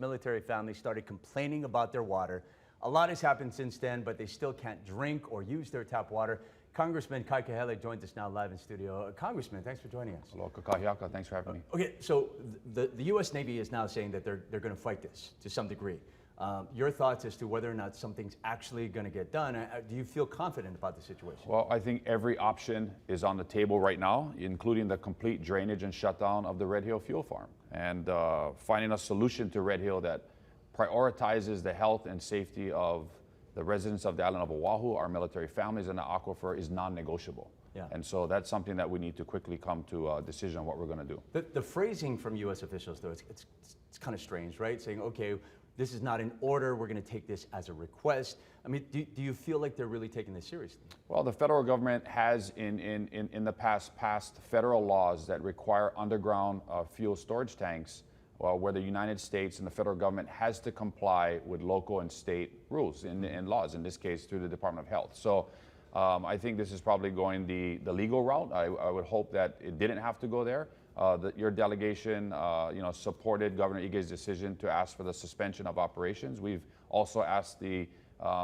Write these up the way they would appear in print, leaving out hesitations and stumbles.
military families started complaining about their water. A lot has happened since then, but they still can't drink or use their tap water. Congressman Kahele joins us now live in studio. Congressman, thanks for joining us. Hello, Kakayaka. Thanks for having me. Okay, so the U.S. Navy is now saying that they're going to fight this to some degree. Your thoughts as to whether or not something's actually going to get done? Do you feel confident about the situation? Well, I think every option is on the table right now, including the complete drainage and shutdown of the Red Hill fuel farm, and finding a solution to Red Hill that prioritizes the health and safety of the residents of the island of Oahu, our military families, and the aquifer is non-negotiable. Yeah. And so that's something that we need to quickly come to a decision on what we're going to do. The phrasing from U.S. officials, though, it's kind of strange, right? Saying, okay, this is not an order, we're going to take this as a request. I mean, do you feel like they're really taking this seriously? Well, the federal government has in the past passed federal laws that require underground fuel storage tanks where the United States and the federal government has to comply with local and state rules and laws, in this case through the Department of Health. So I think this is probably going the legal route. I would hope that it didn't have to go there. Your delegation supported Governor Ige's decision to ask for the suspension of operations. We've also asked the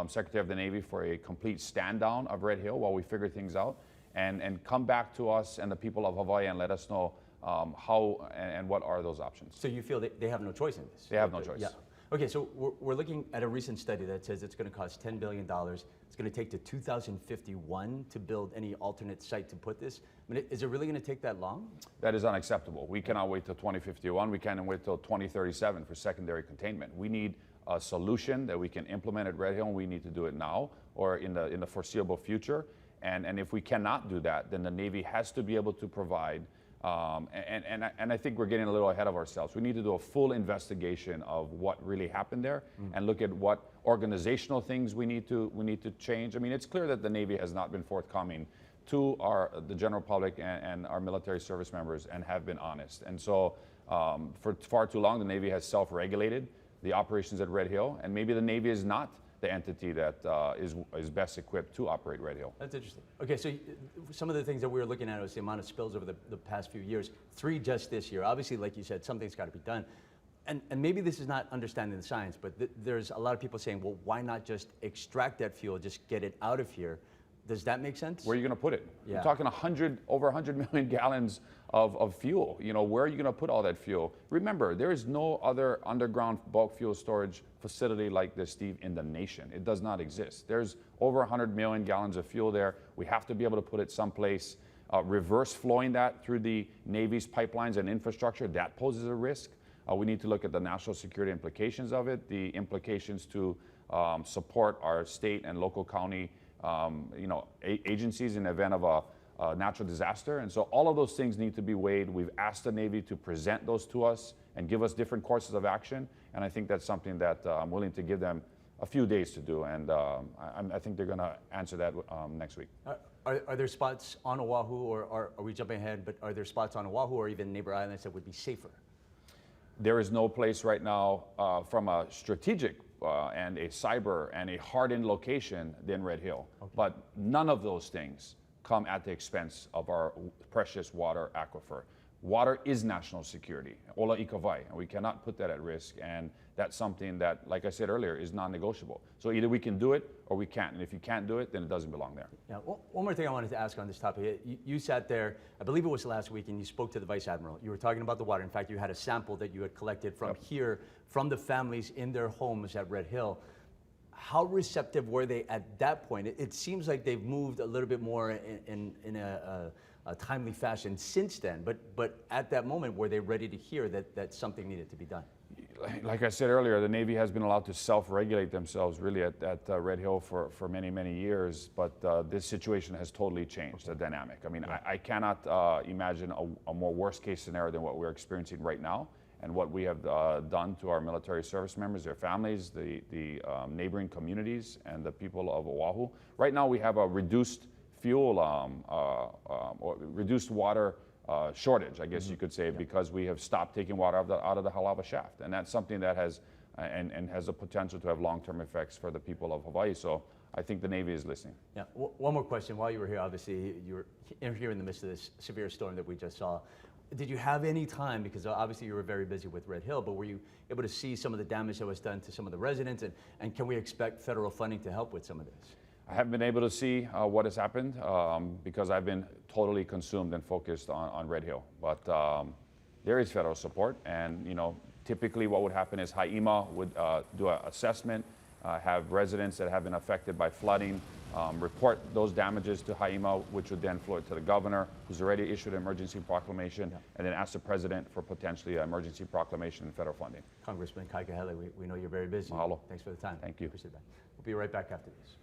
Secretary of the Navy for a complete stand down of Red Hill while we figure things out, and come back to us and the people of Hawaii and let us know how and what are those options. So you feel that they have no choice in this? They have no choice. Yeah. Okay, so we're looking at a recent study that says it's going to cost $10 billion. It's going to take to 2051 to build any alternate site to put this. I mean, is it really going to take that long? That is unacceptable. We cannot wait till 2051. We can't wait till 2037 for secondary containment. We need a solution that we can implement at Red Hill, and we need to do it now or in the foreseeable future. And if we cannot do that, then the Navy has to be able to provide. And I think we're getting a little ahead of ourselves. We need to do a full investigation of what really happened there and look at what organizational things we need to change. I mean, it's clear that the Navy has not been forthcoming to the general public and our military service members and have been honest. And so for far too long, the Navy has self-regulated the operations at Red Hill, and maybe the Navy is not the entity that is best equipped to operate Red Hill. That's interesting. Okay, so some of the things that we were looking at was the amount of spills over the past few years, 3 just this year. Obviously, like you said, something's got to be done. And maybe this is not understanding the science, but there's a lot of people saying, well, why not just extract that fuel, just get it out of here? Does that make sense? Where are you going to put it? Yeah. We're talking over 100 million gallons of fuel. You know, where are you going to put all that fuel? Remember, there is no other underground bulk fuel storage facility like this, Steve, in the nation. It does not exist. There's over 100 million gallons of fuel there. We have to be able to put it someplace. Reverse flowing that through the Navy's pipelines and infrastructure, that poses a risk. We need to look at the national security implications of it, the implications to support our state and local county agencies in the event of a natural disaster. And so all of those things need to be weighed. We've asked the Navy to present those to us and give us different courses of action. And I think that's something that I'm willing to give them a few days to do. And I think they're going to answer that next week. Are there spots on Oahu, or are we jumping ahead, but are there spots on Oahu or even neighbor islands that would be safer? There is no place right now from a strategic and a cyber and a hardened location than Red Hill. Okay. But none of those things come at the expense of our precious water aquifer. Water is national security, ola ikawai, and we cannot put that at risk. And that's something that, like I said earlier, is non-negotiable. So either we can do it or we can't. And if you can't do it, then it doesn't belong there. Yeah. One more thing I wanted to ask on this topic. You sat there, I believe it was last week, and you spoke to the Vice Admiral. You were talking about the water. In fact, you had a sample that you had collected from here, from the families in their homes at Red Hill. How receptive were they at that point? It seems like they've moved a little bit more in a timely fashion since then, but at that moment, were they ready to hear that something needed to be done? Like I said earlier, the Navy has been allowed to self-regulate themselves really at Red Hill for many, many years, but this situation has totally changed the dynamic. I mean, yeah. I cannot imagine a more worst-case scenario than what we're experiencing right now, and what we have done to our military service members, their families, the neighboring communities, and the people of Oahu. Right now, we have a reduced fuel or reduced water shortage, I guess you could say, because we have stopped taking water out of the Halawa shaft. And that's something that has and has the potential to have long-term effects for the people of Hawaii. So I think the Navy is listening. Yeah. One more question. While you were here, obviously, you were here in the midst of this severe storm that we just saw. Did you have any time, because obviously you were very busy with Red Hill, but were you able to see some of the damage that was done to some of the residents, and can we expect federal funding to help with some of this? I haven't been able to see what has happened because I've been totally consumed and focused on Red Hill. But there is federal support, and typically what would happen is HIEMA would do an assessment, have residents that have been affected by flooding report those damages to HIEMA, which would then flow to the governor, who's already issued an emergency proclamation, and then ask the president for potentially an emergency proclamation and federal funding. Congressman Kahele, we know you're very busy. Mahalo. Thanks for the time. Thank you. Appreciate that. We'll be right back after this.